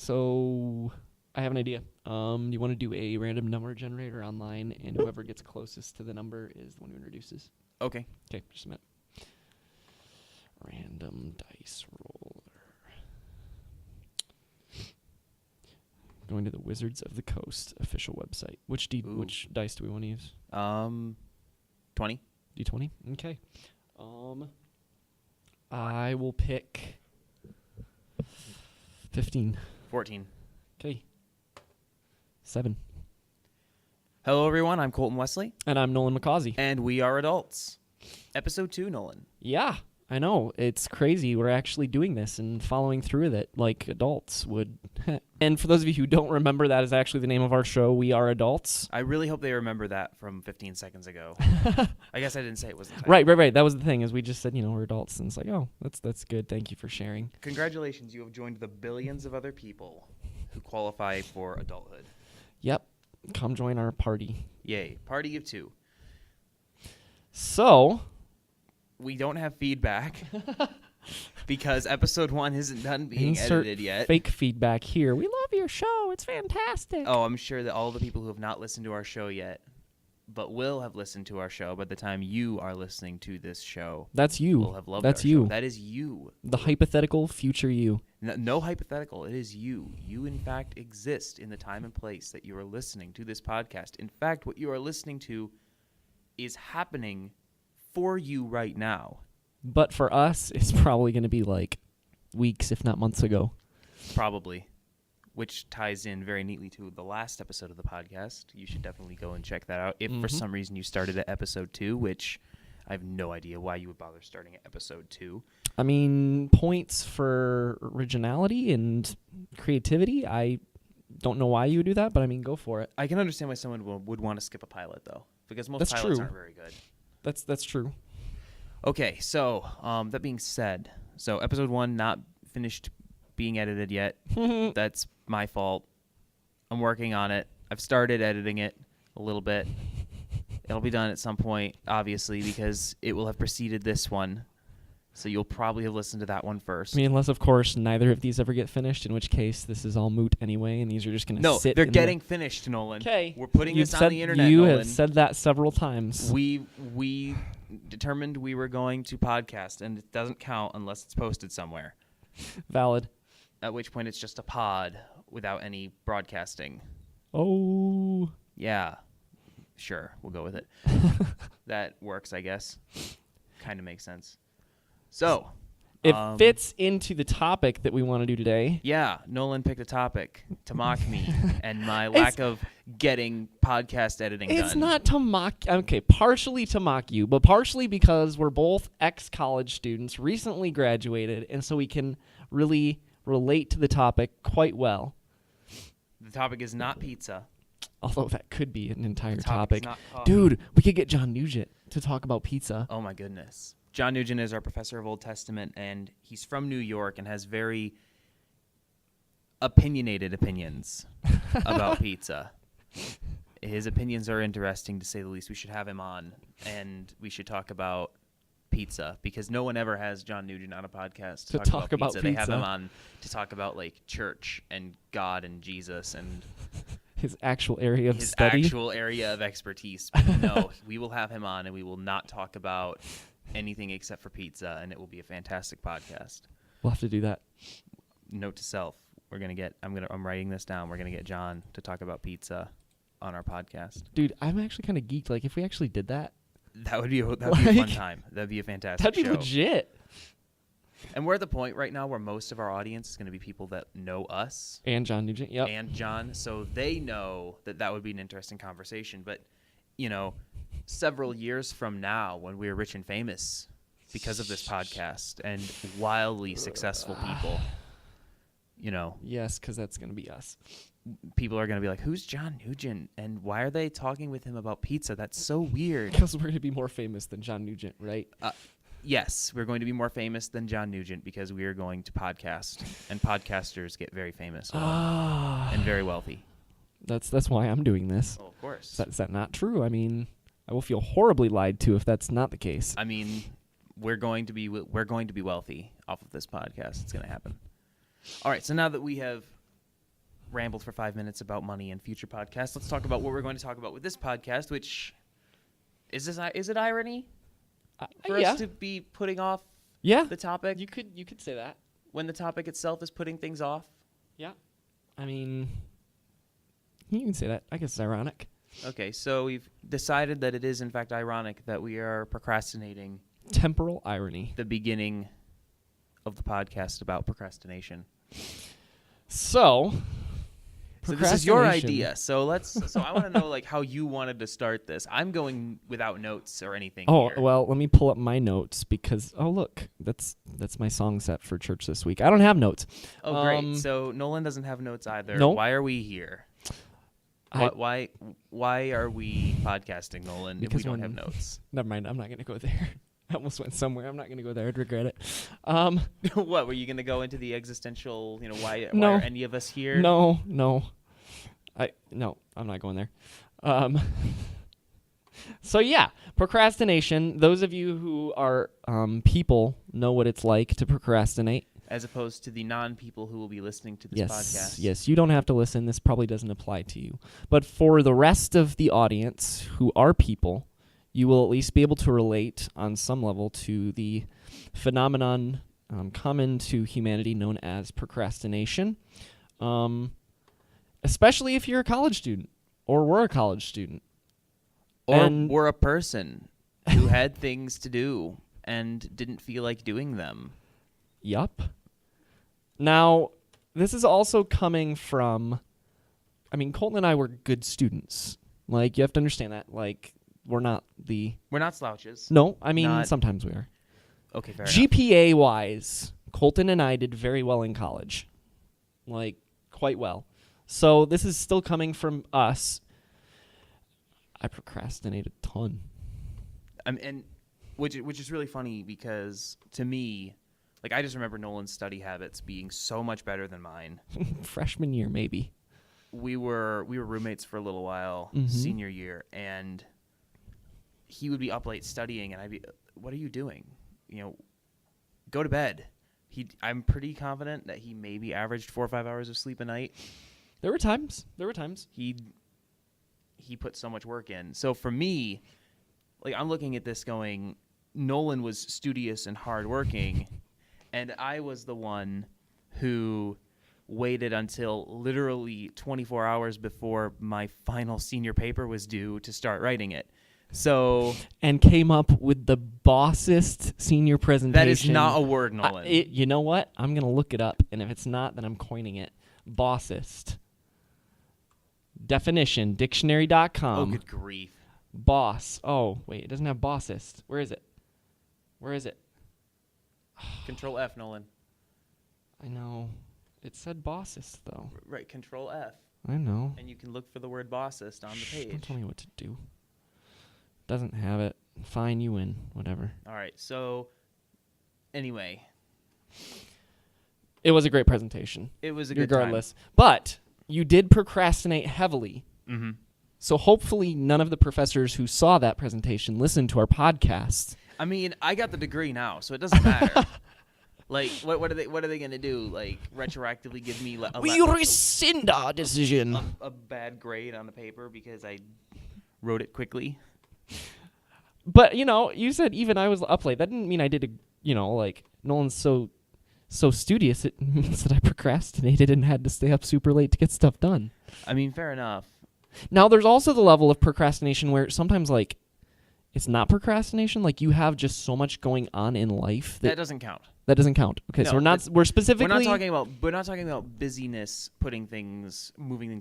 So I have an idea. You want to do a random number generator online, and whoever gets closest to the number is the one who introduces. Okay. Okay, just a minute. Random dice roller. Going to the Wizards of the Coast official website. Which dice do we want to use? 20. D20? Okay. I will pick 15. 14. Okay. 7. Hello, everyone. I'm Colton Wesley. And I'm Nolan McCausey. And we are adults. Episode 2, Nolan. Yeah, I know. It's crazy. We're actually doing this and following through with it like adults would. And for those of you who don't remember, that is actually the name of our show, We Are Adults. I really hope they remember that from 15 seconds ago. I guess I didn't say it was the title. Right. That was the thing, is we just said, we're adults. And it's like, oh, that's good. Thank you for sharing. Congratulations. You have joined the billions of other people who qualify for adulthood. Yep. Come join our party. Yay. Party of 2. So, we don't have feedback because episode 1 isn't done being edited yet. Fake feedback here. We love your show. It's fantastic. Oh, I'm sure that all the people who have not listened to our show yet, but will have listened to our show by the time you are listening to this show. That's you. Will have loved That's our you. Show. That is you. The hypothetical future you. No hypothetical. It is you. You, in fact, exist in the time and place that you are listening to this podcast. In fact, what you are listening to is happening for you right now. But for us, it's probably going to be like weeks, if not months ago. Probably. Which ties in very neatly to the last episode of the podcast. You should definitely go and check that out. If for some reason you started at episode 2, which I have no idea why you would bother starting at episode 2. I mean, points for originality and creativity. I don't know why you would do that, but I mean, go for it. I can understand why someone would want to skip a pilot, though, because most That's pilots true. aren't very good. That's true. Okay, so that being said, so episode 1 not finished being edited yet. That's my fault. I'm working on it. I've started editing it a little bit. It'll be done at some point, obviously, because it will have preceded this one. So you'll probably have listened to that one first. I mean, unless, of course, neither of these ever get finished, in which case this is all moot anyway, and these are just going to sit. No, they're getting finished, Nolan. Okay. We're putting this on the internet, You Nolan. have said that several times. We determined we were going to podcast, and it doesn't count unless it's posted somewhere. Valid. At which point it's just a pod without any broadcasting. Oh. Yeah. Sure, we'll go with it. That works, I guess. Kind of makes sense. So, it fits into the topic that we want to do today. Yeah, Nolan picked a topic to mock me and my lack of getting podcast editing done. It's not to mock. Okay, partially to mock you, but partially because we're both ex-college students, recently graduated, and so we can really relate to the topic quite well. The topic is not pizza. Although that could be an entire The topic. is not coffee. Dude, we could get John Nugent to talk about pizza. Oh, my goodness. John Nugent is our professor of Old Testament, and he's from New York and has very opinionated opinions about pizza. His opinions are interesting, to say the least. We should have him on, and we should talk about pizza, because no one ever has John Nugent on a podcast to talk about pizza. They have him on to talk about like church and God and Jesus and his actual area of his study. actual area of expertise. But no, we will have him on, and we will not talk about anything except for pizza, and it will be a fantastic podcast. We'll have to do that. Note to self: I'm writing this down. We're gonna get John to talk about pizza on our podcast. Dude, I'm actually kind of geeked. Like, if we actually did that, That would be a fun time. That'd be a fantastic that'd be show. legit. And we're at the point right now where most of our audience is going to be people that know us And John Nugent, yep. and John, so they know that would be an interesting conversation. But, several years from now, when we're rich and famous because of this podcast and wildly successful people, Yes, because that's going to be us. people are going to be like, who's John Nugent? And why are they talking with him about pizza? That's so weird. Because we're going to be more famous than John Nugent, right? Yes, we're going to be more famous than John Nugent because we are going to podcast, and podcasters get very famous and very wealthy. That's why I'm doing this. Oh, of course. Is that not true? I mean, I will feel horribly lied to if that's not the case. I mean, we're going to be wealthy off of this podcast. It's going to happen. All right, so now that we have rambled for 5 minutes about money and future podcasts. Let's talk about what we're going to talk about with this podcast, which is it irony for yeah. us to be putting off Yeah. the topic You could say that. when the topic itself is putting things off? Yeah. I mean, you can say that. I guess it's ironic. Okay, so we've decided that it is in fact ironic that we are procrastinating Temporal irony. the beginning of the podcast about procrastination. So this is your procrastination. idea. So I want to know like how you wanted to start this. I'm going without notes or anything. Oh, here. well, let me pull up my notes because look, that's my song set for church this week. I don't have notes. Oh, great. So Nolan doesn't have notes either. Nope. Why are we here? Why are we podcasting, Nolan, if we Because don't have notes? Never mind. I'm not going to go there. I almost went somewhere. I'm not going to go there. I'd regret it. What, were you going to go into the existential, why No. are any of us here? No. I'm not going there. So yeah, procrastination. Those of you who are people know what it's like to procrastinate. As opposed to the non-people who will be listening to this podcast. Yes, you don't have to listen. This probably doesn't apply to you. But for the rest of the audience who are people, you will at least be able to relate on some level to the phenomenon common to humanity known as procrastination, especially if you're a college student or were a college student. Or And- we're a person who had things to do and didn't feel like doing them. Yup. Now, this is also coming from, Colton and I were good students. Like, you have to understand that. Like, we're not slouches. No, Not- sometimes we are. Okay, fair enough. GPA-wise, Colton and I did very well in college. Like, quite well. So this is still coming from us. I procrastinate a ton. And which is really funny because to me, like I just remember Nolan's study habits being so much better than mine. Freshman year, maybe. We were roommates for a little while, Mhm. senior year, and he would be up late studying, and I'd be, "What are you doing? Go to bed." I'm pretty confident that he maybe averaged 4 or 5 hours of sleep a night. There were times. He put so much work in. So for me, like I'm looking at this going, Nolan was studious and hardworking, and I was the one who waited until literally 24 hours before my final senior paper was due to start writing it. So And came up with the bossest senior presentation. that is not a word, Nolan. You know what? I'm going to look it up, and if it's not, then I'm coining it. Bossest. Definition, dictionary.com. Oh, good grief. Boss. Oh, wait, it doesn't have bossest. Where is it? Control F, Nolan. I know. It said bossest, though. Right, Control F. I know. And you can look for the word bossest on the Shh, page. don't tell me what to do. Doesn't have it. Fine, you win. Whatever. All right, so anyway, It was a great presentation. it was a good Regardless. But you did procrastinate heavily. time. Mm-hmm. So hopefully none of the professors who saw that presentation listened to our podcast. I mean, I got the degree now, so it doesn't matter. Like, what are they gonna do? Like, retroactively give me We rescind our decision. a bad grade on the paper because I wrote it quickly? But, you said even I was up late. That didn't mean I did Nolan's so studious. It means that I procrastinated and had to stay up super late to get stuff done. I mean, fair enough. Now, there's also the level of procrastination where sometimes, it's not procrastination. Like, you have just so much going on in life That doesn't count. that doesn't count. Okay, so No, we're specifically... We're not talking about busyness, moving things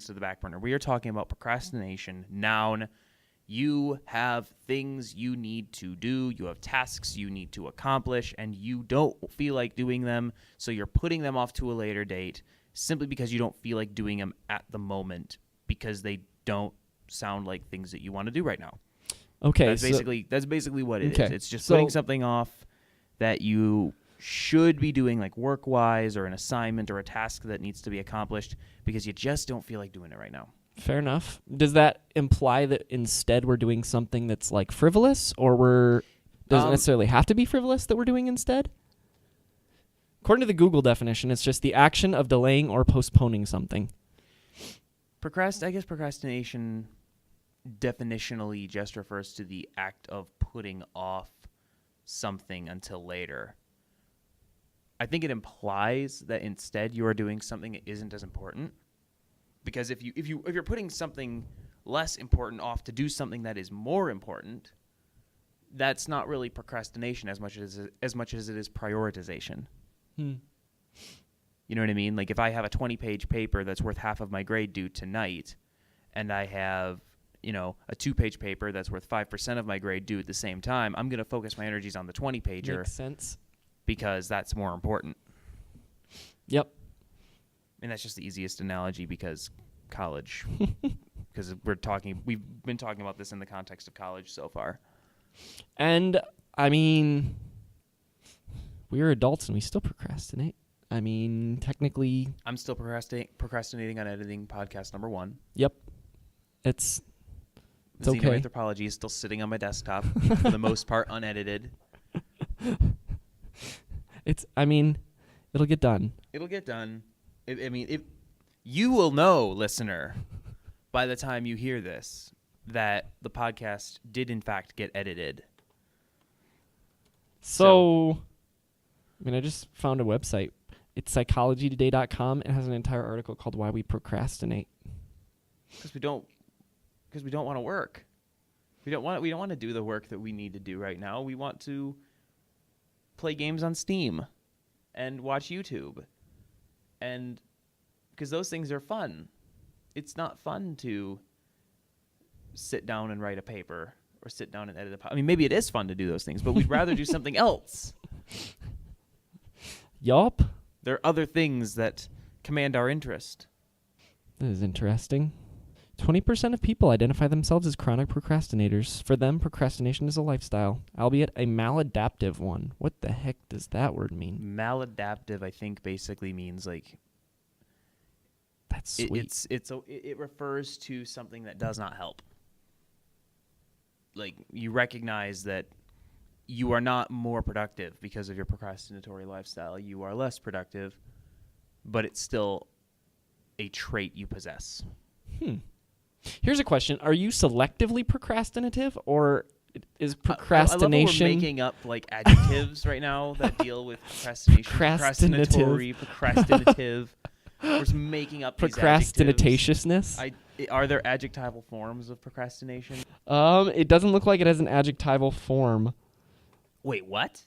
to the back burner. We are talking about procrastination. Noun. You have things you need to do. You have tasks you need to accomplish, and you don't feel like doing them, so you're putting them off to a later date simply because you don't feel like doing them at the moment because they don't sound like things that you want to do right now. Okay, That's basically what it is. Okay, It's just so- putting something off that you should be doing, like work-wise or an assignment or a task that needs to be accomplished because you just don't feel like doing it right now. Fair enough. Does that imply that instead we're doing something that's frivolous, or doesn't necessarily have to be frivolous that we're doing instead? According to the Google definition, it's just the action of delaying or postponing something. I guess procrastination definitionally just refers to the act of putting off something until later. I think it implies that instead you are doing something that isn't as important. Because if you're putting something less important off to do something that is more important, that's not really procrastination as much as it is prioritization. You know what I mean? Like if I have a 20-page paper that's worth half of my grade due tonight, and I have, a 2-page paper that's worth 5% of my grade due at the same time, I'm going to focus my energies on the 20-pager. Makes sense. Because that's more important. Yep. And that's just the easiest analogy because college. Because we've been talking about this in the context of college so far. And, I mean, we're adults and we still procrastinate. I mean, technically... I'm still procrastinating on editing podcast number 1. Yep. It's okay. Xenoanthropology is still sitting on my desktop, for the most part unedited. It'll get done. It'll get done. You will know, listener, by the time you hear this, that the podcast did in fact get edited. So I just found a website. It's psychologytoday.com. It has an entire article called Why We Procrastinate. Because we don't want to work. We don't want to do the work that we need to do right now. We want to play games on Steam and watch YouTube. And because those things are fun. It's not fun to sit down and write a paper or sit down and edit maybe it is fun to do those things, but we'd rather do something else. Yup. There are other things that command our interest. That is interesting. 20% of people identify themselves as chronic procrastinators. For them, procrastination is a lifestyle, albeit a maladaptive one. What the heck does that word mean? Maladaptive, I think, basically means like... That's sweet. It refers to something that does not help. Like, you recognize that you are not more productive because of your procrastinatory lifestyle. You are less productive, but it's still a trait you possess. Here's a question. Are you selectively procrastinative, or is procrastination... I love how we're making up, like, adjectives right now that deal with procrastination. Procrastinatory, procrastinative. We're just making up these procrastinatatiousness. Are there adjectival forms of procrastination? It doesn't look like it has an adjectival form. Wait, what?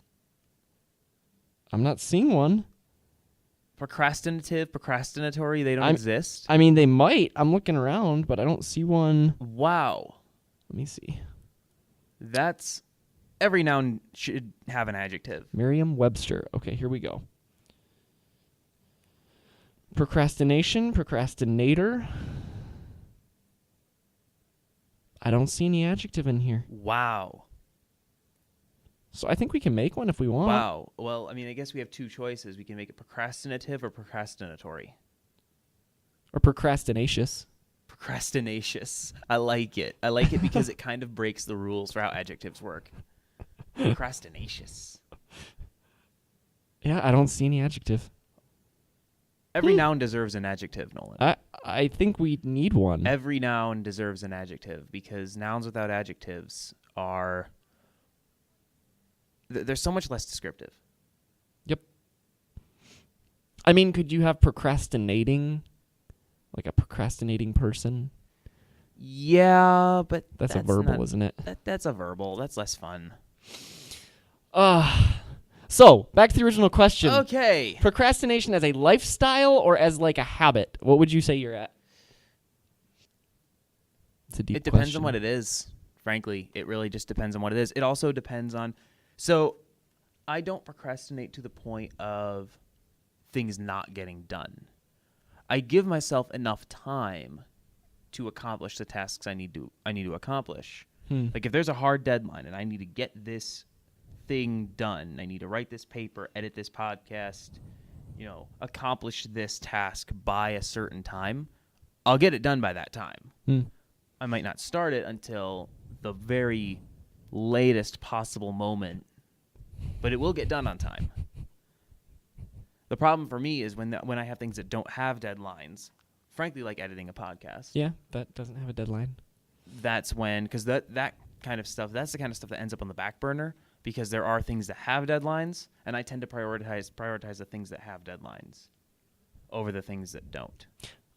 I'm not seeing one. Procrastinative, procrastinatory, they don't exist? I mean, they might. I'm looking around, but I don't see one. Wow. Let me see. Every noun should have an adjective. Merriam-Webster. Okay, here we go. Procrastination, procrastinator. I don't see any adjective in here. Wow. So I think we can make one if we want. Wow. Well, I guess we have two choices. We can make it procrastinative or procrastinatory. Or procrastinatious. Procrastinatious. I like it. I like it because it kind of breaks the rules for how adjectives work. Procrastinatious. Yeah, I don't see any adjective. Every noun deserves an adjective, Nolan. I think we need one. Every noun deserves an adjective because nouns without adjectives are... They're so much less descriptive. Yep. I mean, could you have procrastinating? Like a procrastinating person? Yeah, but that's a verbal, isn't it? That's a verbal. That's less fun. So, back to the original question. Okay. Procrastination as a lifestyle or as like a habit? What would you say you're at? It's a deep question. It depends on what it is, frankly. It really just depends on what it is. It also depends on... So, I don't procrastinate to the point of things not getting done. I give myself enough time to accomplish the tasks I need to accomplish. Like if there's a hard deadline and I need to get this thing done, I need to write this paper, edit this podcast, accomplish this task by a certain time, I'll get it done by that time. I might not start it until the very latest possible moment, but it will get done on time. The problem for me is when I have things that don't have deadlines, frankly, like editing a podcast. Yeah, that doesn't have a deadline. That's when, because that kind of stuff, that's the kind of stuff that ends up on the back burner, because there are things that have deadlines, and I tend to prioritize the things that have deadlines over the things that don't.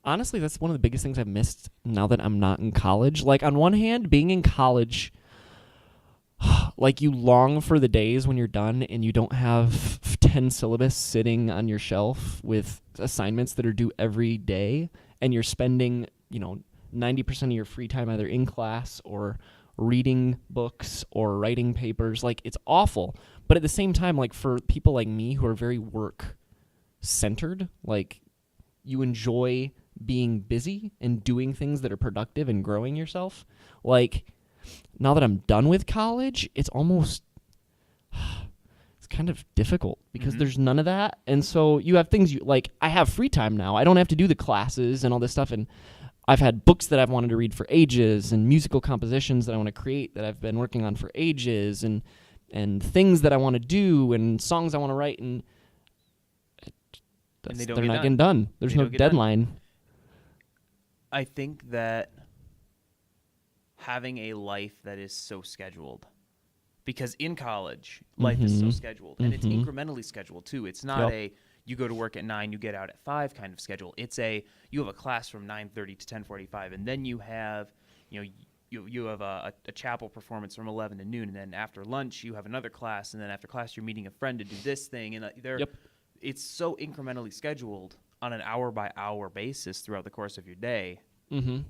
Honestly, that's one of the biggest things I've missed now that I'm not in college. Like, on one hand, being in college, like, you long for the days when you're done and you don't have 10 syllabus sitting on your shelf with assignments that are due every day, and you're spending, 90% of your free time either in class or reading books or writing papers. Like, it's awful. But at the same time, like, for people like me who are very work-centered, like, you enjoy being busy and doing things that are productive and growing yourself. Like, now that I'm done with college, it's almost, it's kind of difficult because there's none of that. And so you have things like, I have free time now. I don't have to do the classes and all this stuff. And I've had books that I've wanted to read for ages, and musical compositions that I want to create that I've been working on for ages, and things that I want to do, and songs I want to write, and they're not getting done. There's no deadline. I think that having a life that is so scheduled, because in college, life is so scheduled, and it's incrementally scheduled too. It's not you go to work at 9, you get out at 5 kind of schedule. It's you have a class from 9:30 to 10:45, and then you have, you have a chapel performance from 11 to noon, and then after lunch you have another class, and then after class you're meeting a friend to do this thing, and it's so incrementally scheduled on an hour-by-hour basis throughout the course of your day. And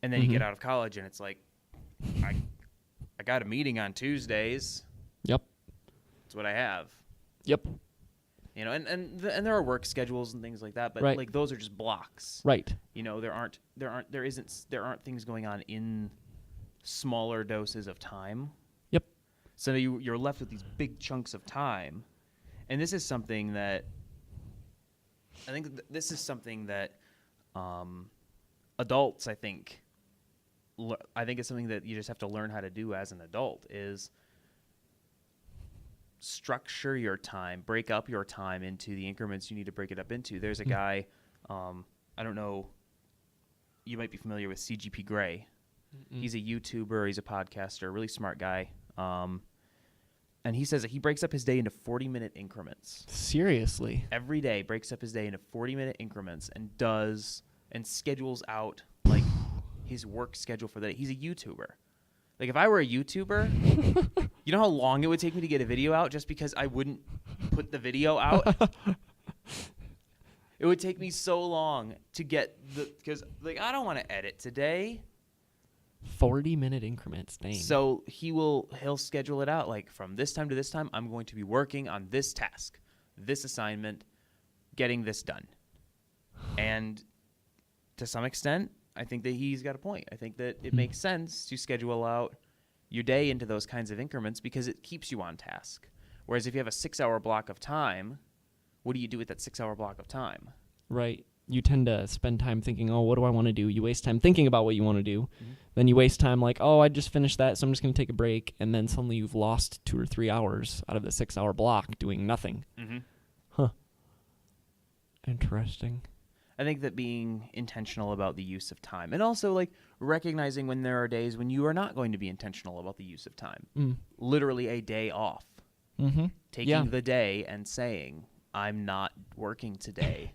then you get out of college, and it's like, I got a meeting on Tuesdays. Yep. That's what I have. Yep. And there are work schedules and things like that, but like those are just blocks. Right. There aren't things going on in smaller doses of time. Yep. So you're left with these big chunks of time. And this is something that I think adults, I think it's something that you just have to learn how to do as an adult, is structure your time, break up your time into the increments you need to break it up into. There's a guy, I don't know, you might be familiar with CGP Grey. He's a YouTuber, he's a podcaster, a really smart guy. And he says that he breaks up his day into 40-minute increments. Seriously? Every day breaks up his day into 40-minute increments and schedules out like his work schedule for the day. He's a YouTuber. Like, if I were a YouTuber, you know how long it would take me to get a video out just because I wouldn't put the video out? It would take me so long to get because I don't want to edit today. 40-minute increments, dang. So he'll schedule it out, like, from this time to this time, I'm going to be working on this task, this assignment, getting this done. And to some extent, I think that he's got a point. I think that it makes sense to schedule out your day into those kinds of increments because it keeps you on task. Whereas if you have a 6-hour block of time, what do you do with that 6-hour block of time? Right. You tend to spend time thinking, oh, what do I want to do? You waste time thinking about what you want to do. Then you waste time like, oh, I just finished that, so I'm just going to take a break. And then suddenly you've lost 2 or 3 hours out of the 6-hour block doing nothing. Huh. Interesting. I think that being intentional about the use of time, and also like recognizing when there are days when you are not going to be intentional about the use of time. Literally a day off. Taking the day and saying, I'm not working today.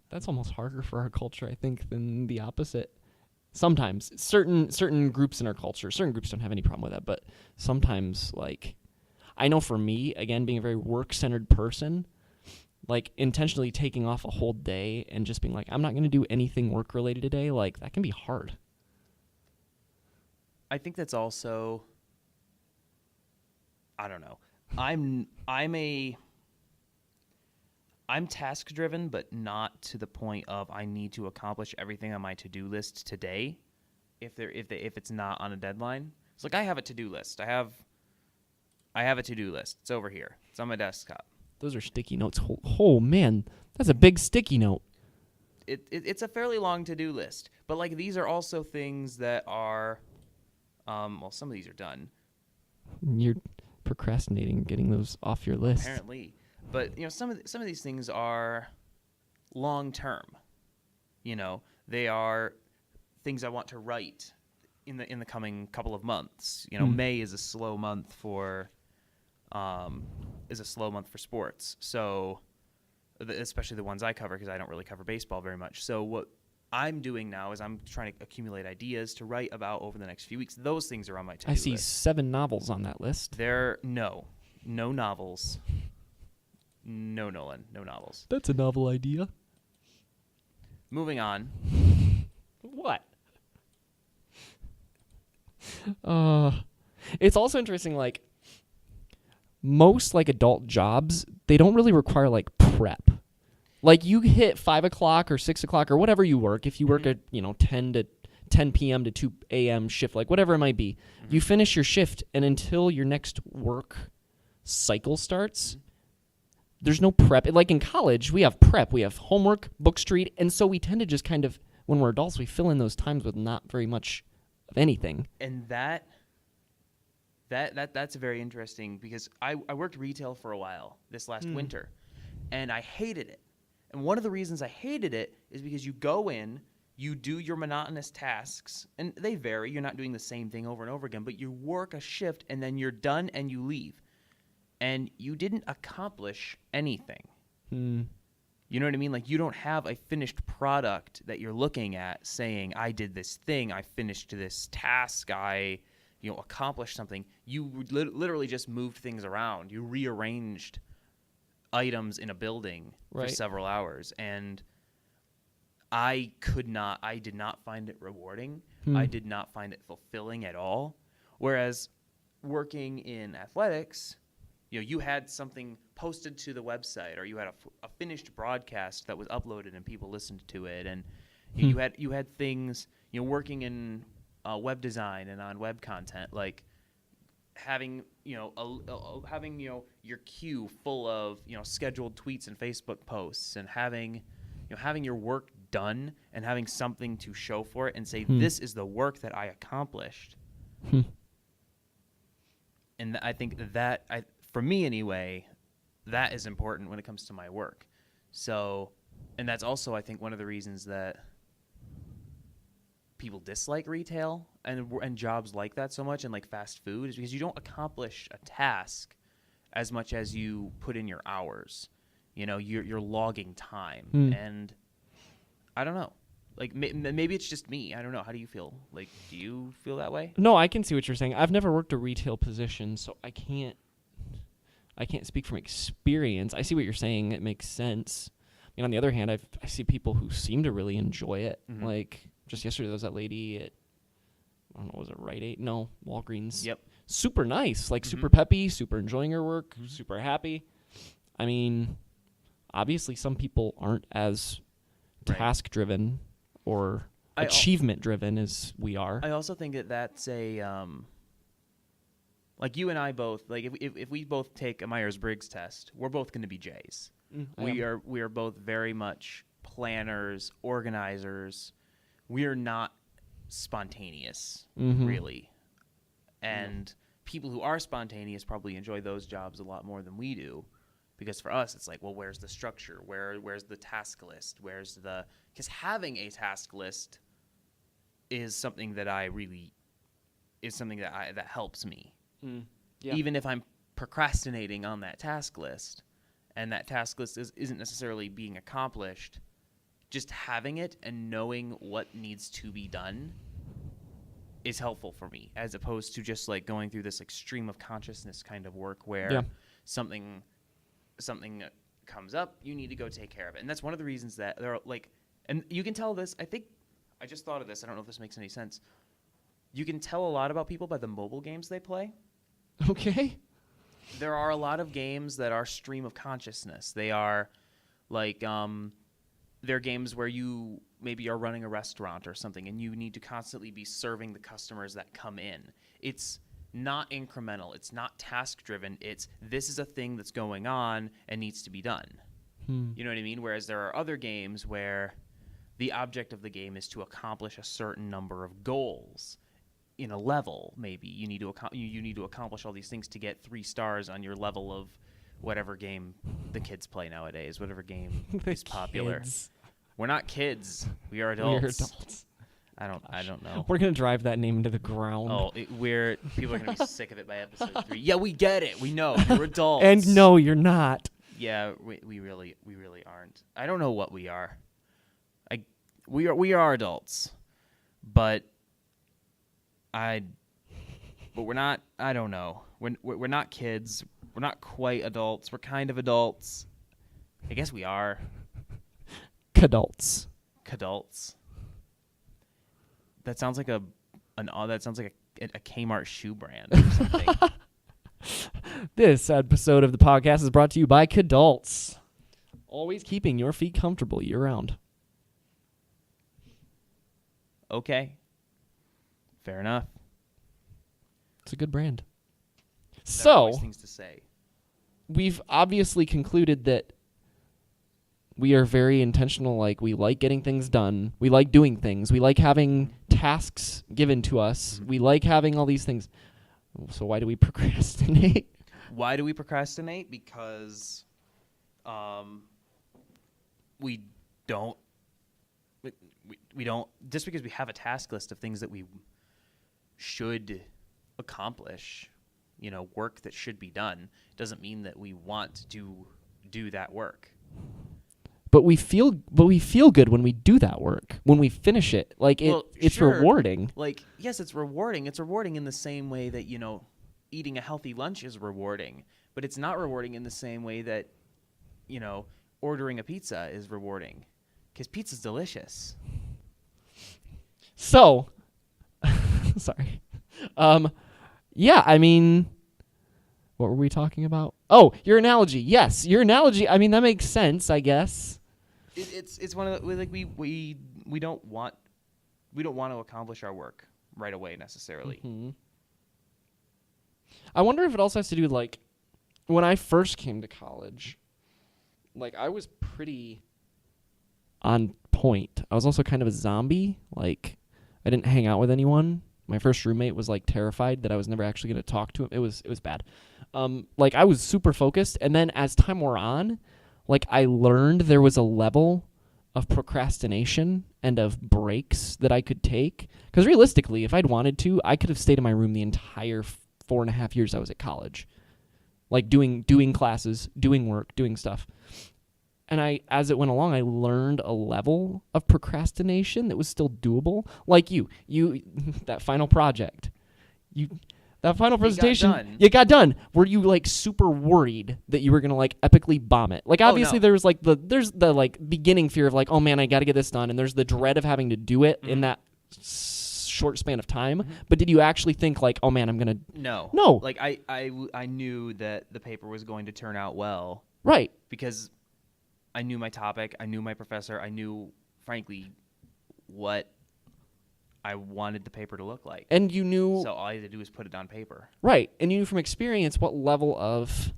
That's almost harder for our culture, I think, than the opposite. Sometimes. Certain groups in our culture, certain groups don't have any problem with that, but sometimes, like, I know for me, again, being a very work-centered person, like, intentionally taking off a whole day and just being like, I'm not going to do anything work-related today, like, that can be hard. I think that's also, I don't know. I'm task-driven, but not to the point of I need to accomplish everything on my to-do list today if it's not on a deadline. It's like I have a to-do list. I have a to-do list. It's over here. It's on my desktop. Those are sticky notes. Oh man, that's a big sticky note. It's a fairly long to-do list, but like these are also things that are, some of these are done. You're procrastinating getting those off your list. Apparently, but some of these things are long term. They are things I want to write in the coming couple of months. May is a slow month for sports. So especially the ones I cover, because I don't really cover baseball very much. So what I'm doing now is I'm trying to accumulate ideas to write about over the next few weeks. Those things are on my to-do list. I see 7 novels on that list. No novels. No, Nolan, no novels. That's a novel idea. Moving on. What? It's also interesting, like, most, like, adult jobs, they don't really require, like, prep. Like, you hit 5 o'clock or 6 o'clock or whatever you work. If you work at, 10 p.m. to 2 a.m. shift, like, whatever it might be, you finish your shift, and until your next work cycle starts, there's no prep. Like, in college, we have prep. We have homework, book street, and so we tend to just kind of, when we're adults, we fill in those times with not very much of anything. And that's very interesting, because I worked retail for a while this last winter, and I hated it. And one of the reasons I hated it is because you go in, you do your monotonous tasks, and they vary. You're not doing the same thing over and over again, but you work a shift, and then you're done and you leave. And you didn't accomplish anything. You know what I mean? Like, you don't have a finished product that you're looking at saying, I did this thing, I finished this task, I accomplished something. You literally just moved things around. You rearranged items in a building for several hours. And I did not find it rewarding. I did not find it fulfilling at all. Whereas working in athletics, you had something posted to the website, or you had a finished broadcast that was uploaded and people listened to it, and you had things, working in web design and on web content, like having your queue full of scheduled tweets and Facebook posts, and having your work done and having something to show for it and say, this is the work that I accomplished. And I think that for me anyway, that is important when it comes to my work. So, and that's also, I think, one of the reasons that people dislike retail and jobs like that so much, and like fast food, is because you don't accomplish a task as much as you put in your hours. You're logging time. And I don't know. Like, maybe it's just me. I don't know. How do you feel? Like, do you feel that way? No, I can see what you're saying. I've never worked a retail position, so I can't speak from experience. I see what you're saying. It makes sense. I mean, on the other hand, I see people who seem to really enjoy it. Like, just yesterday, there was that lady at, I don't know, was it Rite Aid? No, Walgreens. Yep. Super nice. Like, super peppy, super enjoying her work, super happy. I mean, obviously, some people aren't as task-driven or achievement-driven as we are. I also think that's a... like, you and I both, like, if we both take a Myers-Briggs test, we're both going to be J's. We are both very much planners, organizers. We are not spontaneous, really. And people who are spontaneous probably enjoy those jobs a lot more than we do, because for us, it's like, well, where's the structure? Where's the task list? Because having a task list is something that that helps me. Yeah. Even if I'm procrastinating on that task list, and that task list isn't necessarily being accomplished, just having it and knowing what needs to be done is helpful for me, as opposed to just like going through this like stream of consciousness kind of work where something comes up, you need to go take care of it. And that's one of the reasons that there are like, and you can tell this, I think, I just thought of this, I don't know if this makes any sense. You can tell a lot about people by the mobile games they play. Okay. There are a lot of games that are stream of consciousness. They are like, they're games where you maybe are running a restaurant or something, and you need to constantly be serving the customers that come in. It's not incremental. It's not task-driven. It's, this is a thing that's going on and needs to be done. You know what I mean? Whereas there are other games where the object of the game is to accomplish a certain number of goals. In a level, maybe you need to accomplish all these things to get 3 stars on your level of whatever game the kids play nowadays, whatever game is popular. We're not kids. We are We adults. are adults. I don't know. We're gonna drive that name into the ground. Oh, people are gonna be sick of it by episode 3. Yeah, we get it. We know you're adults. And no, you're not. Yeah, we really aren't. I don't know what we are. We are adults, but we're not. I don't know. We're not kids. We're not quite adults. We're kind of adults. I guess we are. Cadults. Cadults. That sounds like a Kmart shoe brand or something. This episode of the podcast is brought to you by Cadults. Always keeping your feet comfortable year-round. Okay. Fair enough. It's a good brand. There are So, always things to say. we've obviously concluded that we are very intentional. Like, we like getting things done. We like doing things. We like having tasks given to us. We like having all these things. So why do we procrastinate? Why do we procrastinate? Because we don't just because we have a task list of things that we should accomplish, work that should be done, doesn't mean that we want to do that work. But we feel good when we do that work. When we finish it. Like it's sure. rewarding. Like, yes, it's rewarding. It's rewarding in the same way that, eating a healthy lunch is rewarding, but it's not rewarding in the same way that, ordering a pizza is rewarding, because pizza's delicious. So, sorry. Yeah, I mean, what were we talking about? Oh, your analogy. Yes, your analogy. I mean, that makes sense, I guess. It's one of the, like we don't want to accomplish our work right away necessarily. Mm-hmm. I wonder if it also has to do with, like, when I first came to college, like, I was pretty on point. I was also kind of a zombie. Like, I didn't hang out with anyone. My first roommate was, like, terrified that I was never actually going to talk to him. It was bad. Like, I was super focused, and then as time wore on, like, I learned there was a level of procrastination and of breaks that I could take. Because realistically, if I'd wanted to, I could have stayed in my room the entire 4.5 years I was at college. Like, doing classes, doing work, doing stuff. And as it went along, I learned a level of procrastination that was still doable. Like you that final project, that final presentation, you got done. Were you, like, super worried that you were gonna, like, epically bomb it? Like, obviously there was, like, there's the like beginning fear of, like, oh man, I got to get this done, and there's the dread of having to do it in that short span of time. But did you actually think, like, oh man, I'm gonna? No. Like, I knew that the paper was going to turn out well. Right. Because I knew my topic, I knew my professor, I knew, frankly, what I wanted the paper to look like. And you knew... So all I had to do was put it on paper. Right. And you knew from experience what level of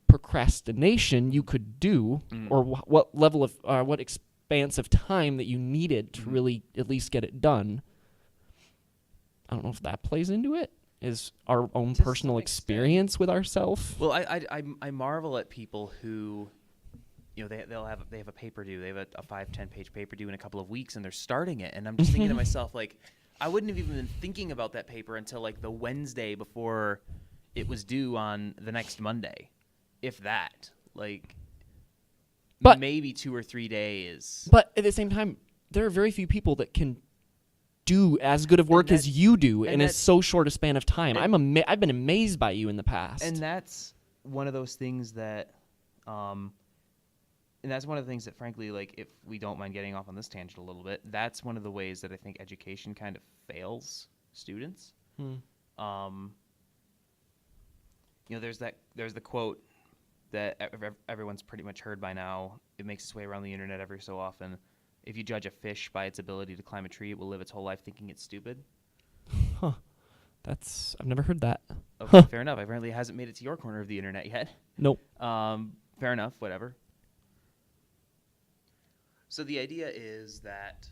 procrastination you could do, or what level of... what expanse of time that you needed to really at least get it done. I don't know if that plays into it. Is our own personal experience with ourselves. Well, I marvel at people who... they have a paper due. They have a 5-10 page paper due in a couple of weeks, and they're starting it. And I'm just thinking to myself, like, I wouldn't have even been thinking about that paper until, like, the Wednesday before it was due on the next Monday, if that. Like, but maybe 2 or 3 days. But at the same time, there are very few people that can do as good of work as you do in so short a span of time. I've been amazed by you in the past. And that's one of those things that. And that's one of the things that, frankly, like, if we don't mind getting off on this tangent a little bit, that's one of the ways that I think education kind of fails students. There's the quote that everyone's pretty much heard by now. It makes its way around the internet every so often. If you judge a fish by its ability to climb a tree, it will live its whole life thinking it's stupid. Huh. I've never heard that. Okay, fair enough. Apparently it hasn't made it to your corner of the internet yet. Nope. Fair enough, whatever. So the idea is that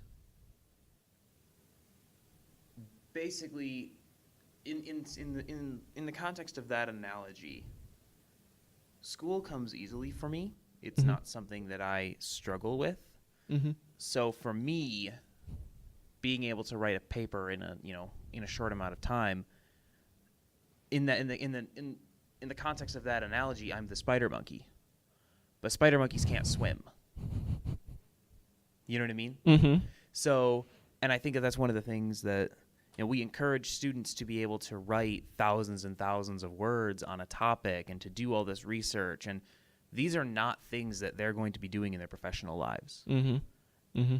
basically, in the context of that analogy, school comes easily for me. It's not something that I struggle with. Mm-hmm. So for me, being able to write a paper in a short amount of time, in the context of that analogy, I'm the spider monkey, but spider monkeys can't swim. You know what I mean? Mm-hmm. So, and I think that's one of the things that we encourage students to be able to write thousands and thousands of words on a topic and to do all this research, and these are not things that they're going to be doing in their professional lives. Mm-hmm. Mm-hmm.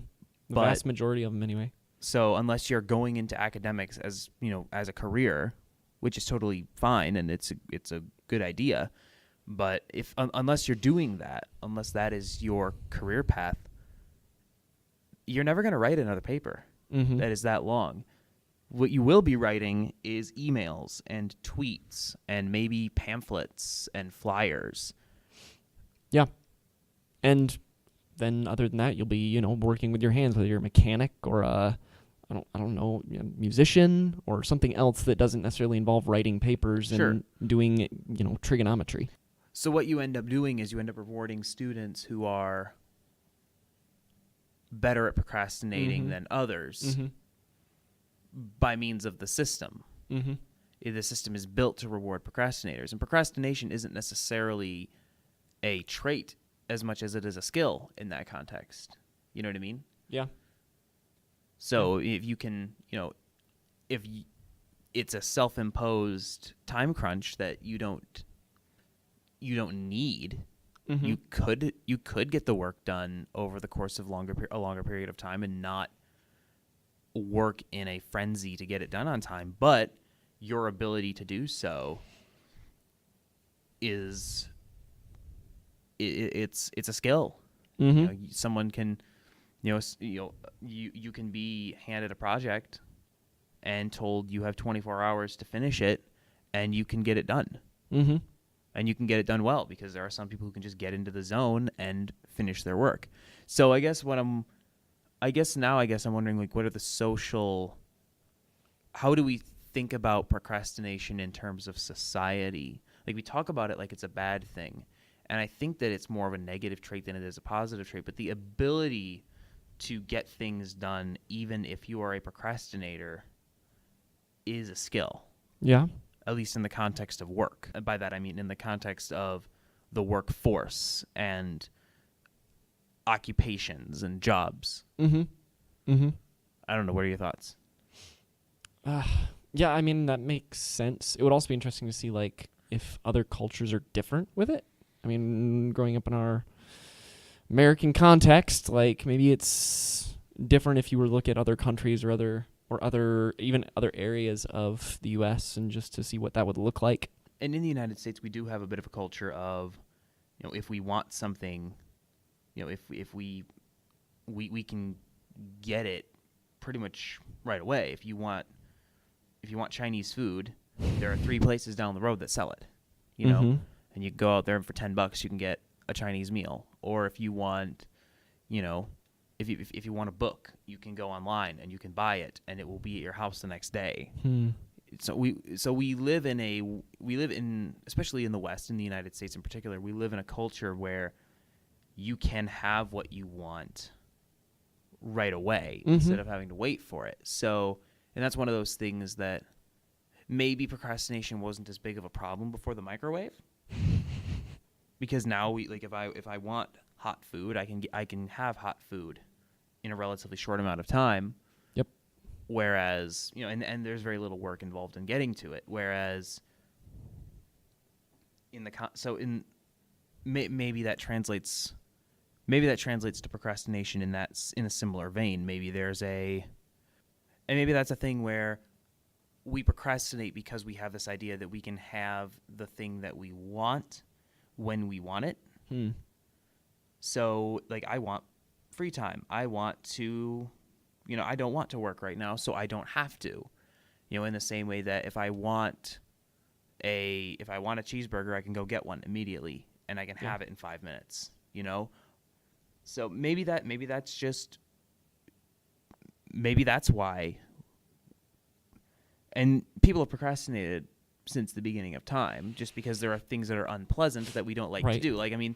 The But- vast majority of them, anyway. So unless you're going into academics as a career, which is totally fine and it's a good idea, but unless you're doing that, unless that is your career path, you're never going to write another paper Mm-hmm. that is that long. What you will be writing is emails and tweets and maybe pamphlets and flyers. Yeah. And then other than that, you'll be, working with your hands, whether you're a mechanic or I don't know, musician or something else that doesn't necessarily involve writing papers Sure. and doing, trigonometry. So what you end up doing is you end up rewarding students who are better at procrastinating Mhm. than others Mm-hmm. by means of the system. Mm-hmm. The system is built to reward procrastinators, and procrastination isn't necessarily a trait as much as it is a skill in that context. You know what I mean? Yeah. So if you can, it's a self-imposed time crunch that you don't need. Mm-hmm. You could get the work done over the course of a longer period of time and not work in a frenzy to get it done on time, but your ability to do so is it's a skill. Mm-hmm. Someone can you can be handed a project and told you have 24 hours to finish it, and you can get it done. Mm-hmm. And you can get it done well, because there are some people who can just get into the zone and finish their work. So I guess I'm wondering, like, what are the social, how do we think about procrastination in terms of society? Like, we talk about it like it's a bad thing, and I think that it's more of a negative trait than it is a positive trait, but the ability to get things done, even if you are a procrastinator, is a skill. Yeah. At least in the context of work. And by that I mean in the context of the workforce and occupations and jobs. Mm-hmm. Mm-hmm. I don't know. What are your thoughts? Yeah, I mean, that makes sense. It would also be interesting to see, like, if other cultures are different with it. I mean, growing up in our American context, like, maybe it's different if you were to look at other countries or other areas of the U.S. and just to see what that would look like. And in the United States, we do have a bit of a culture of, if we want something, if we can get it pretty much right away. If you want Chinese food, there are 3 places down the road that sell it, Mm-hmm. and you go out there and for $10 you can get a Chinese meal. Or if you want, if you want a book, you can go online and you can buy it, and it will be at your house the next day. So we live in, especially in the West, in the United States in particular, we live in a culture where you can have what you want right away instead of having to wait for it. So, and that's one of those things that maybe procrastination wasn't as big of a problem before the microwave, because now if I want hot food, I can have hot food in a relatively short amount of time. Yep. Whereas, and there's very little work involved in getting to it. Whereas maybe that translates to procrastination in a similar vein. Maybe maybe that's a thing where we procrastinate because we have this idea that we can have the thing that we want when we want it. So, like, I want free time. I want to, I don't want to work right now, so I don't have to. In the same way that if I want a cheeseburger, I can go get one immediately and I can have it in 5 minutes, So maybe that's why. And people have procrastinated since the beginning of time, just because there are things that are unpleasant that we don't like to do. Like, I mean,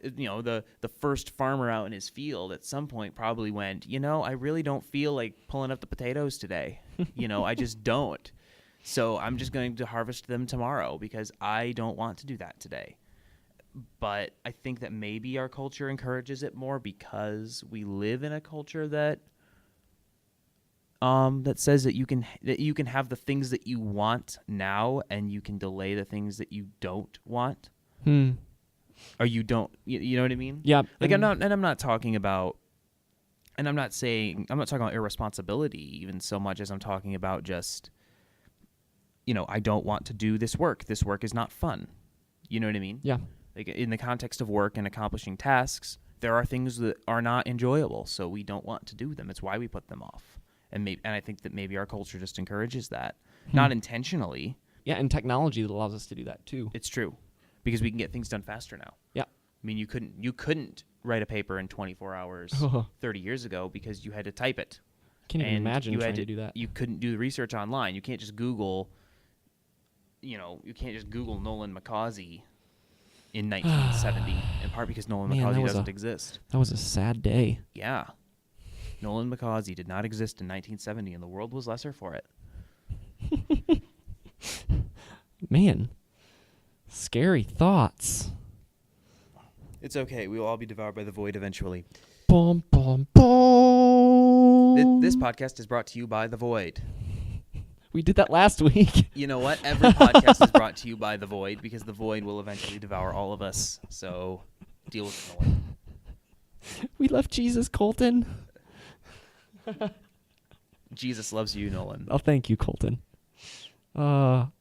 the first farmer out in his field at some point probably went, I really don't feel like pulling up the potatoes today. I just don't. So I'm just going to harvest them tomorrow because I don't want to do that today. But I think that maybe our culture encourages it more because we live in a culture that says that you can have the things that you want now and you can delay the things that you don't want. Or you don't, you know what I mean? Yeah. Like I'm not talking about irresponsibility even so much as I'm talking about just, I don't want to do this work. This work is not fun. You know what I mean? Yeah. Like in the context of work and accomplishing tasks, there are things that are not enjoyable, so we don't want to do them. It's why we put them off. And I think that maybe our culture just encourages that, not intentionally. Yeah, and technology that allows us to do that too. It's true, because we can get things done faster now. Yeah. I mean, you couldn't write a paper in 24 hours 30 years ago because you had to type it. Can't even imagine trying to do that. You couldn't do the research online. You can't just Google. You can't just Google Nolan McCausey in 1970, in part because Nolan McCausey doesn't exist. That was a sad day. Yeah. Nolan McCausey did not exist in 1970, and the world was lesser for it. Man, scary thoughts. It's okay. We will all be devoured by the void eventually. Bum, bum, bum. This podcast is brought to you by the void. We did that last week. You know what? Every podcast is brought to you by the void because the void will eventually devour all of us. So deal with it. Nolan. We left Jesus, Colton. Jesus loves you, Nolan. Oh, thank you, Colton. So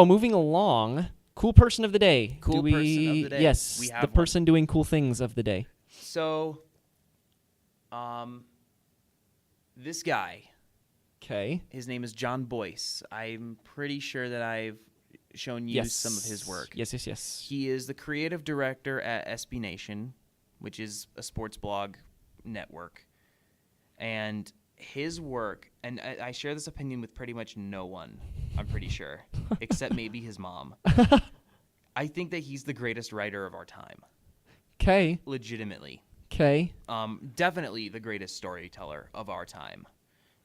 moving along, cool person of the day. Person of the day. Yes, we have the person doing cool things of the day. So, this guy. Okay. His name is John Boyce. I'm pretty sure that I've shown you some of his work. Yes. He is the creative director at SB Nation, which is a sports blog network. And his work, and I share this opinion with pretty much no one, I'm pretty sure, except maybe his mom. I think that he's the greatest writer of our time. Okay. Legitimately. Okay. Definitely the greatest storyteller of our time.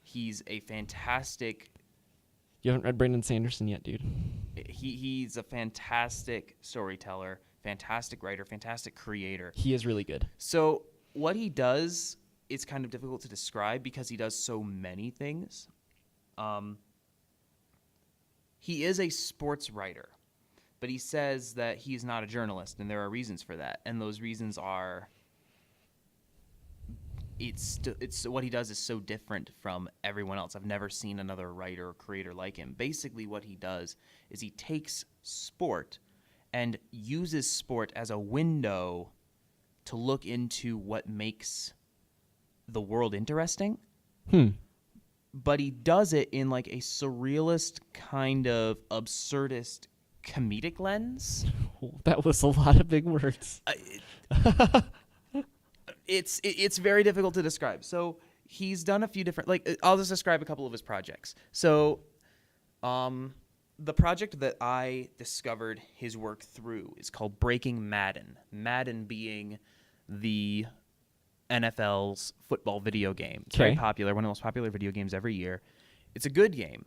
He's a fantastic... You haven't read Brandon Sanderson yet, dude. He's a fantastic storyteller, fantastic writer, fantastic creator. He is really good. So what he does is kind of difficult to describe because he does so many things. He is a sports writer, but he says that he's not a journalist, and there are reasons for that. And those reasons are... It's what he does is so different from everyone else. I've never seen another writer or creator like him. Basically, what he does is he takes sport and uses sport as a window to look into what makes the world interesting. But he does it in like a surrealist kind of absurdist comedic lens. That was a lot of big words. It's very difficult to describe. So he's done a few different, I'll just describe a couple of his projects. So the project that I discovered his work through is called Breaking Madden. Madden being the NFL's football video game. It's very popular, one of the most popular video games every year. It's a good game.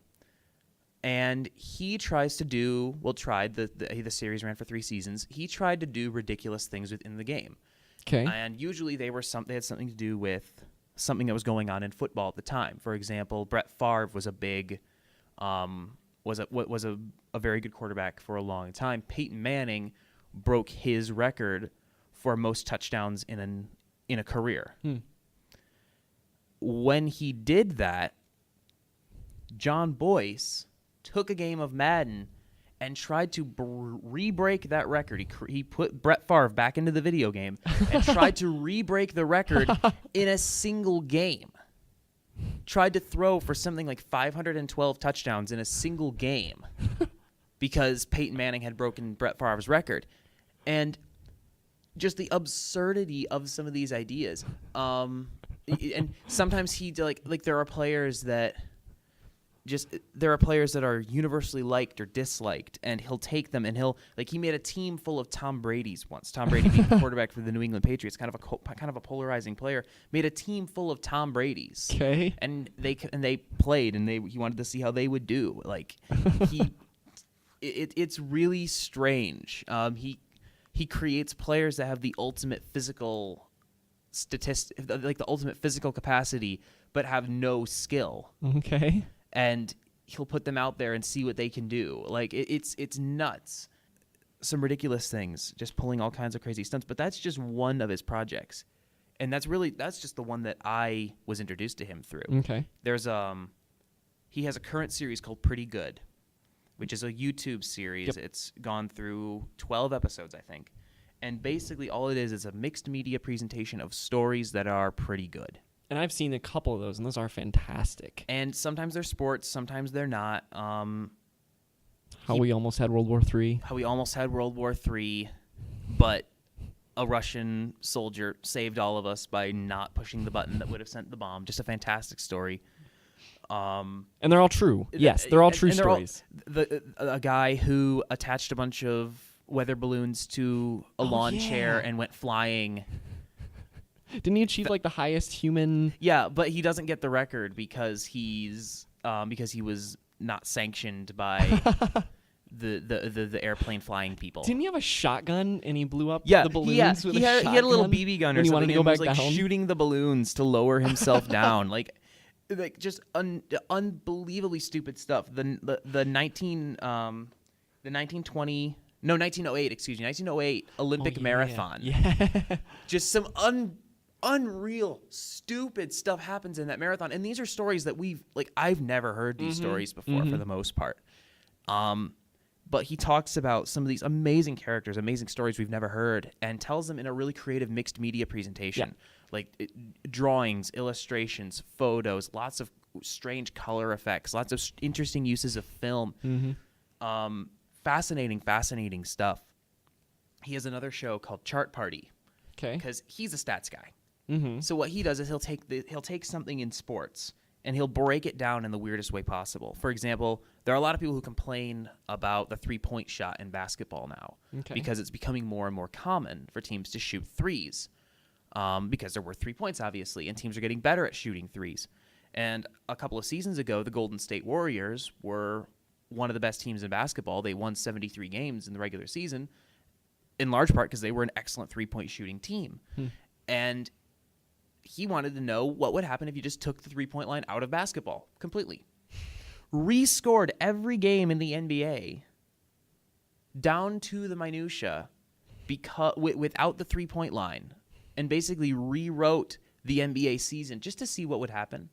And he tries to do, the series ran for 3 seasons. He tried to do ridiculous things within the game. Okay. And usually they had something to do with something that was going on in football at the time. For example, Brett Favre was a big, was a very good quarterback for a long time. Peyton Manning broke his record for most touchdowns in a career. When he did that, John Boyce took a game of Madden and tried to re-break that record. He put Brett Favre back into the video game and tried to re-break the record in a single game. Tried to throw for something like 512 touchdowns in a single game because Peyton Manning had broken Brett Favre's record. And just the absurdity of some of these ideas. And sometimes he, there are players that just there are players that are universally liked or disliked, and he'll take them and he made a team full of Tom Brady's once. Tom Brady being the quarterback for the New England Patriots, kind of a polarizing player, made a team full of Tom Brady's. Okay. And they played, and he wanted to see how they would do. Like it's really strange. He creates players that have the ultimate physical like the ultimate physical capacity, but have no skill. Okay. And he'll put them out there and see what they can do. Like it's nuts. Some ridiculous things, just pulling all kinds of crazy stunts. But that's just one of his projects, and that's just the one that I was introduced to him through. Okay. There's he has a current series called Pretty Good, which is a YouTube series. Yep. It's gone through 12 episodes, I think. And basically all it is a mixed media presentation of stories that are pretty good. And I've seen a couple of those, and those are fantastic. And sometimes they're sports, sometimes they're not. How we almost had World War III. How we almost had World War III, but a Russian soldier saved all of us by not pushing the button that would have sent the bomb. Just a fantastic story. And they're all true. Yes, they're all true stories. A guy who attached a bunch of weather balloons to a lawn chair and went flying. Didn't he achieve like the highest human? Yeah, but he doesn't get the record because he was not sanctioned by the airplane flying people. Didn't he have a shotgun and he blew up the balloons with a shotgun? He had a little BB gun or something. He wanted to go back down, shooting the balloons to lower himself down, like just unbelievably stupid stuff. The 1908 Olympic marathon. Yeah. Just some unreal stupid stuff happens in that marathon, and these are stories that I've never heard these stories before for the most part. But he talks about some of these amazing characters, amazing stories we've never heard, and tells them in a really creative mixed media presentation. Yeah. Drawings, illustrations, photos, lots of strange color effects, lots of interesting uses of film. Fascinating stuff. He has another show called Chart Party. Okay. Because he's a stats guy. So what he does is he'll take something in sports and he'll break it down in the weirdest way possible. For example, there are a lot of people who complain about the 3-point shot in basketball now because it's becoming more and more common for teams to shoot threes because they're worth 3 points, obviously, and teams are getting better at shooting threes. And a couple of seasons ago, the Golden State Warriors were one of the best teams in basketball. They won 73 games in the regular season, in large part because they were an excellent 3-point shooting team. And he wanted to know what would happen if you just took the 3-point line out of basketball completely. Rescored every game in the NBA down to the minutia without the 3-point line, and basically rewrote the NBA season just to see what would happen,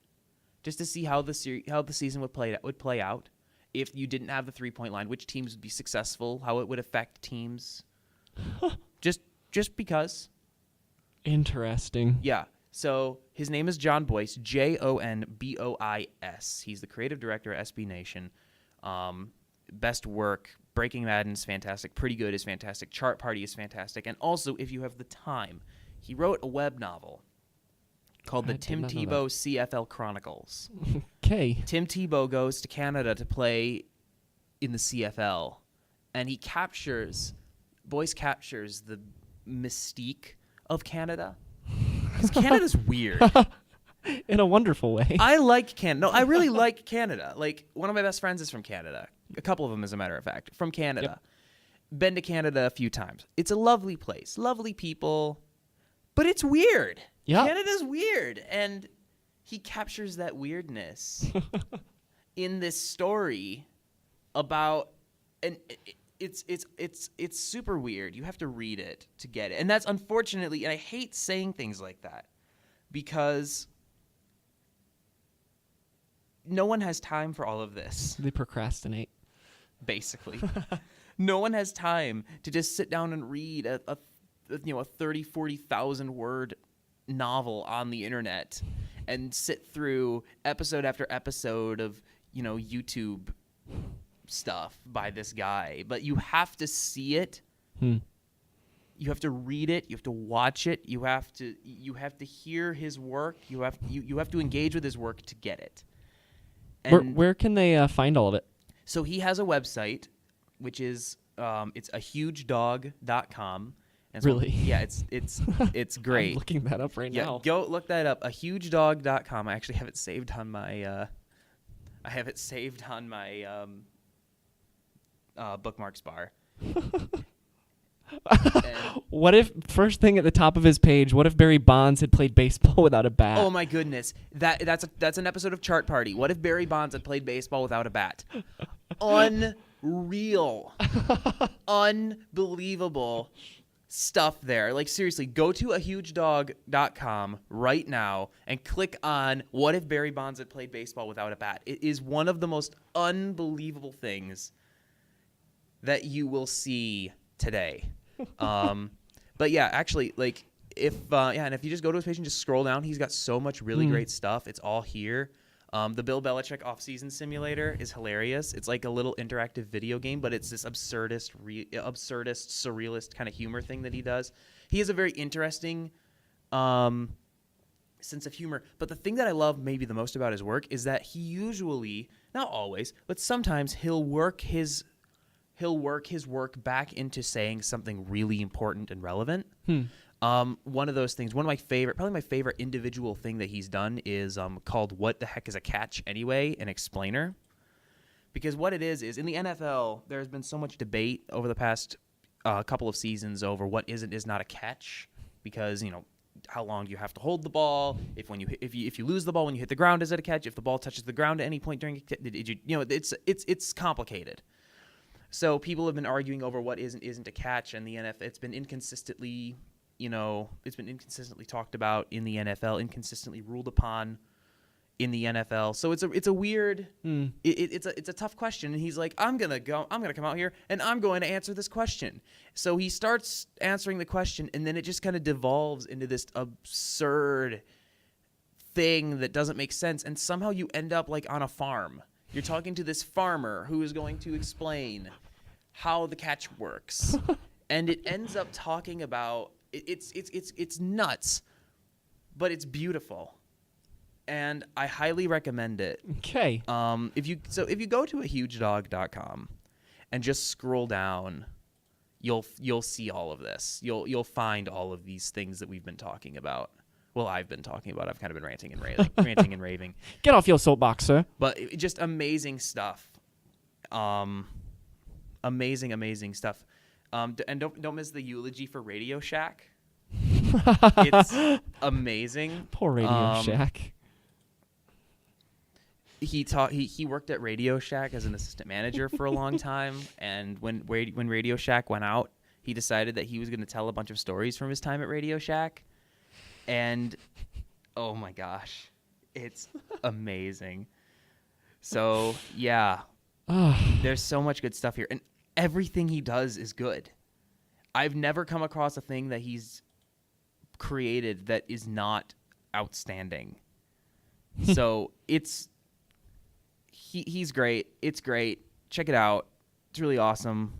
just to see how the season would play out. If you didn't have the 3-point line, which teams would be successful, how it would affect teams. just because. Interesting. Yeah. So his name is John Boyce, Jonbois. He's the creative director at SB Nation. Best work, Breaking Bad is fantastic. Pretty Good is fantastic. Chart Party is fantastic. And also, if you have the time, he wrote a web novel called the Tim Tebow Cfl Chronicles. Okay. Tim Tebow goes to Canada to play in the CFL, and Boyce captures the mystique of Canada. Because Canada's weird. In a wonderful way. I like Canada. No, I really like Canada. Like, one of my best friends is from Canada. A couple of them, as a matter of fact, from Canada. Yep. Been to Canada a few times. It's a lovely place. Lovely people. But it's weird. Yeah. Canada's weird. And he captures that weirdness in this story about... and It's super weird. You have to read it to get it. And that's unfortunately, and I hate saying things like that, because no one has time for all of this. They procrastinate. Basically. No one has time to just sit down and read a 30, 40,000 word novel on the internet and sit through episode after episode of, YouTube stuff by this guy. But you have to see it. You have to read it. You have to watch it. You have to hear his work. You have to engage with his work to get it. And Where can they find all of it? so he has a website, which is it's ahugedog.com. And so- Really? Yeah, it's great. I'm looking that up right Yeah, now. go look that up. ahugedog.com. I actually have it saved on my bookmarks bar. And- What if, first thing at the top of his page, what if Barry Bonds had played baseball without a bat? oh my goodness, that's an episode of Chart Party. What if Barry Bonds had played baseball without a bat? Unreal, unbelievable stuff there. Like, seriously, go to ahugedog.com right now and click on what if Barry Bonds had played baseball without a bat. It is one of the most unbelievable things that you will see today. But yeah, actually, like, and if you just go to his page and just scroll down, he's got so much really great stuff. It's all here. The Bill Belichick off-season simulator is hilarious. It's like a little interactive video game, but it's this absurdist, surrealist kind of humor thing that he does. He has a very interesting sense of humor. But the thing that I love maybe the most about his work is that he usually, not always, but sometimes he'll work his work back into saying something really important and relevant. One of those things, probably my favorite individual thing that he's done is called "What the Heck is a Catch Anyway?" An explainer. Because what it is in the NFL, there's been so much debate over the past couple of seasons over what is and is not a catch. Because, you know, how long do you have to hold the ball? If you lose the ball when you hit the ground, is it a catch? If the ball touches the ground at any point during it's complicated. So people have been arguing over what is and isn't a catch, and the NFL, it's been inconsistently talked about in the NFL, inconsistently ruled upon in the NFL. So it's a weird, it's a tough question. And he's like, I'm gonna come out here and I'm going to answer this question. So he starts answering the question, and then it just kind of devolves into this absurd thing that doesn't make sense. And somehow you end up like on a farm. You're talking to this farmer who is going to explain how the catch works. And it ends up talking about it's nuts, but it's beautiful. And I highly recommend it. Okay. If you go to ahugedog.com and just scroll down, you'll see all of this. You'll find all of these things that we've been talking about. Well, I've been talking about. I've kind of been ranting and raving. Get off your soapbox, sir. But just amazing stuff. Amazing stuff. And don't miss the eulogy for Radio Shack. It's amazing. Poor Radio Shack. He worked at Radio Shack as an assistant manager for a long time, and when Radio Shack went out, he decided that he was going to tell a bunch of stories from his time at Radio Shack. And oh my gosh, it's amazing. So yeah, there's so much good stuff here, and everything he does is good. I've never come across a thing that he's created that is not outstanding. So he's great. It's great. Check it out. It's really awesome.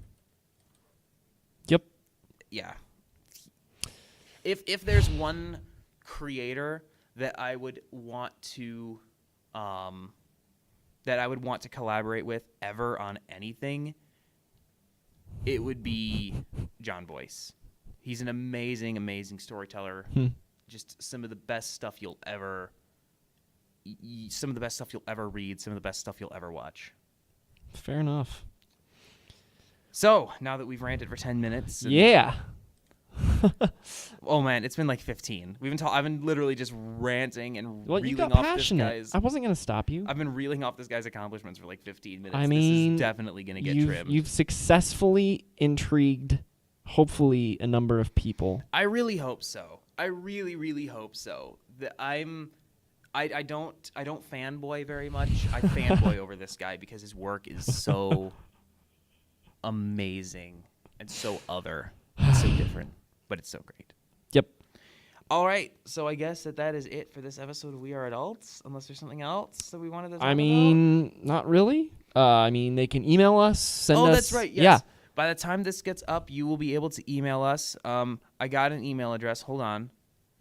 Yep. Yeah. If there's one creator that I would want to collaborate with ever on anything, it would be John Boyce. He's an amazing storyteller. Just some of the best stuff you'll ever read, some of the best stuff you'll ever watch. Fair enough. So now that we've ranted for 10 minutes, Yeah. Oh man, it's been like 15. I've been literally just ranting and Well, you reeling got off passionate. this guy's. I wasn't going to stop you. I've been reeling off this guy's accomplishments for like 15 minutes. I mean, this is definitely going to get trimmed. You've successfully intrigued, hopefully, a number of people. I really hope so. I really hope so. That I don't fanboy very much. I fanboy over this guy because his work is so amazing and so other, and so different, but it's so great. Yep. All right, so I guess that is it for this episode of We Are Adults, unless there's something else that we wanted to talk about. Not really. They can email us, send us... Oh, that's right, yes. Yeah. By the time this gets up, you will be able to email us. I got an email address. Hold on.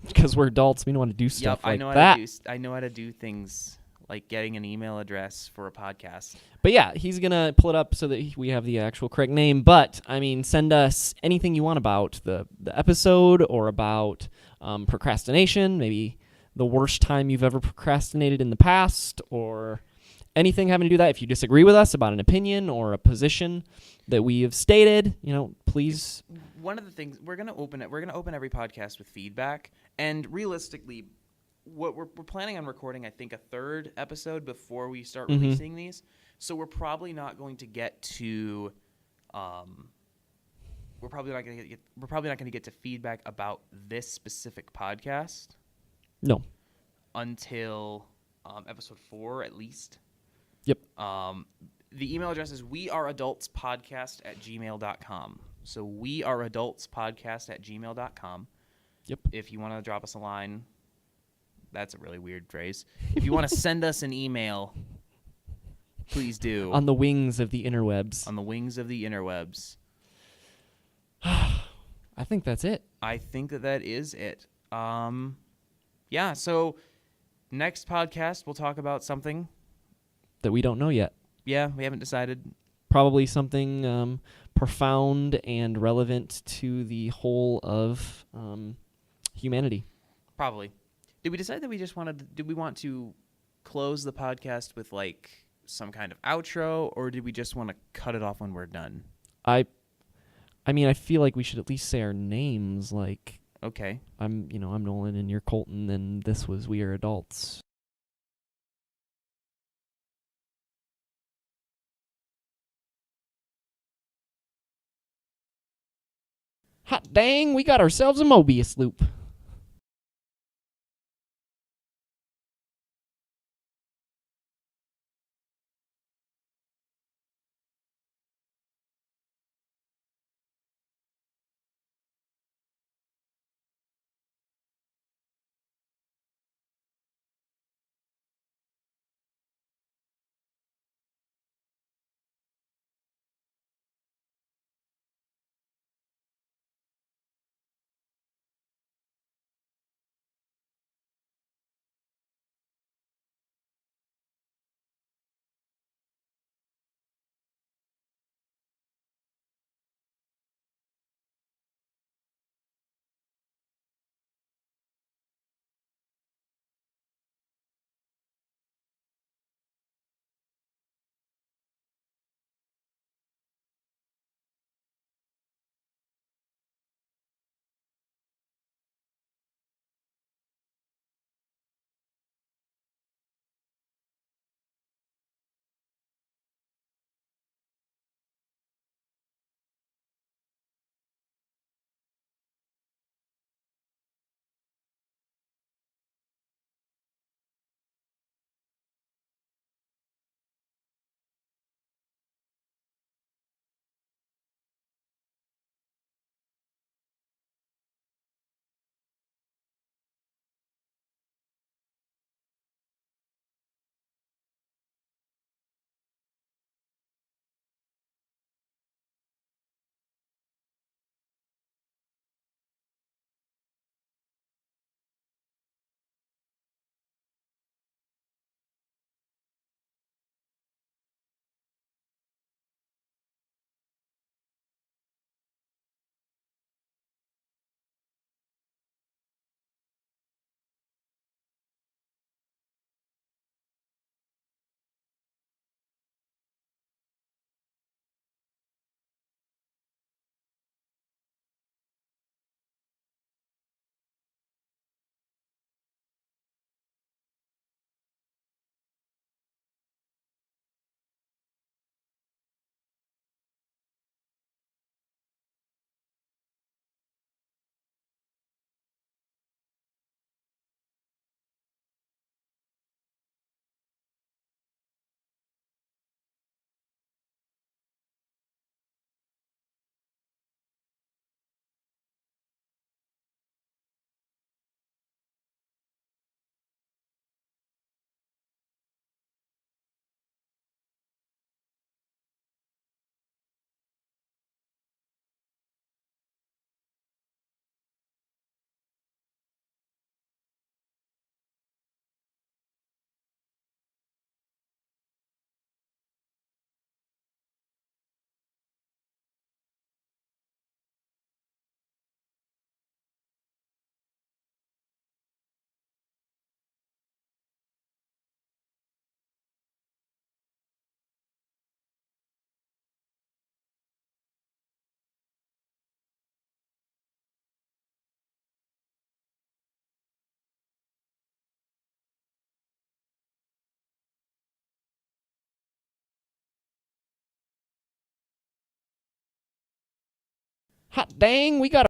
Because we're adults, we don't want to do stuff like I know that. I know how to do things like getting an email address for a podcast. But yeah, he's going to pull it up so that we have the actual correct name. But, I mean, send us anything you want about the episode or about procrastination, maybe the worst time you've ever procrastinated in the past, or anything having to do with that. If you disagree with us about an opinion or a position that we have stated, please. One of the things we're going to open every podcast with feedback, and realistically, what we're planning on recording, I think, a third episode before we start releasing these. So we're probably not going to get to, we're probably not going to get to feedback about this specific podcast. No. Until episode 4 at least. Yep. The email address is weareadultspodcast@gmail.com. So weareadultspodcast@gmail.com. Yep. If you want to drop us a line, that's a really weird phrase. If you want to send us an email, please do. On the wings of the interwebs. On the wings of the interwebs. I think that's it. I think that is it. Yeah, so next podcast we'll talk about something that we don't know yet. Yeah, we haven't decided. Probably something profound and relevant to the whole of humanity. Probably. Did we decide that did we want to close the podcast with like some kind of outro, or did we just want to cut it off when we're done? I mean, I feel like we should at least say our names. Like, okay, I'm Nolan and you're Colton, and this was We Are Adults. Hot dang, we got ourselves a Mobius loop. Hot dang, we got